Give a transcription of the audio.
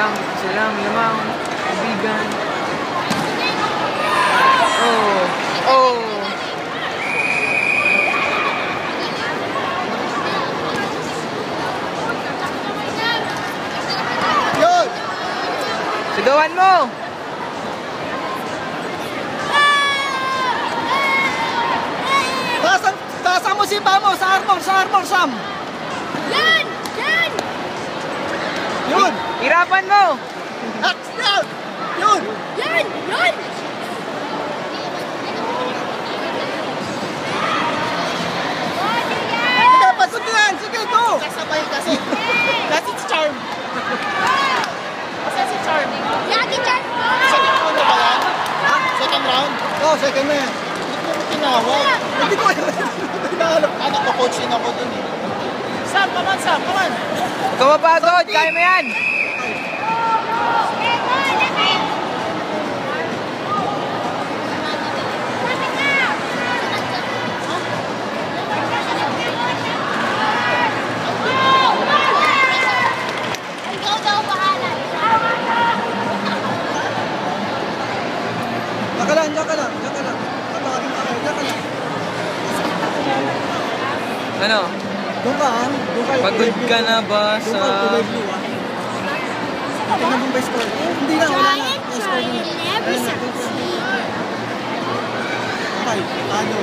Silang lamang kaibigan. Oh. Yun! Sigawan mo! Taasan mo si Pamo sa armor, Sam! Yan! Yan! Yun! Hirapan mo! Axe down! Yun! Yan! Yan! Dapat ko yan! Sige, go! Kasabay kasi. Kasi si Charm. Kasi si Charm. Lucky Charm! Second round na ba yan? Ha? Second round? Oo, second na yan. Hindi ko tinawag. Hindi ko alam. Nako-coachin ako dun eh. Sam, come on, Sam, come on. Huwag ka mapagod, kaya mo yan! Ikaw daw bahala. Diyan ka lang. Tatawagin ka kayo, diyan ka lang. Ano? Doon ka, ha? Doon ka. Pagod ka na ba sa... Doon ka, kulay blue, ha? Tingnan mo ba yung score? Hindi na, wala na. Yung score na. Never succeed. Ay, ano?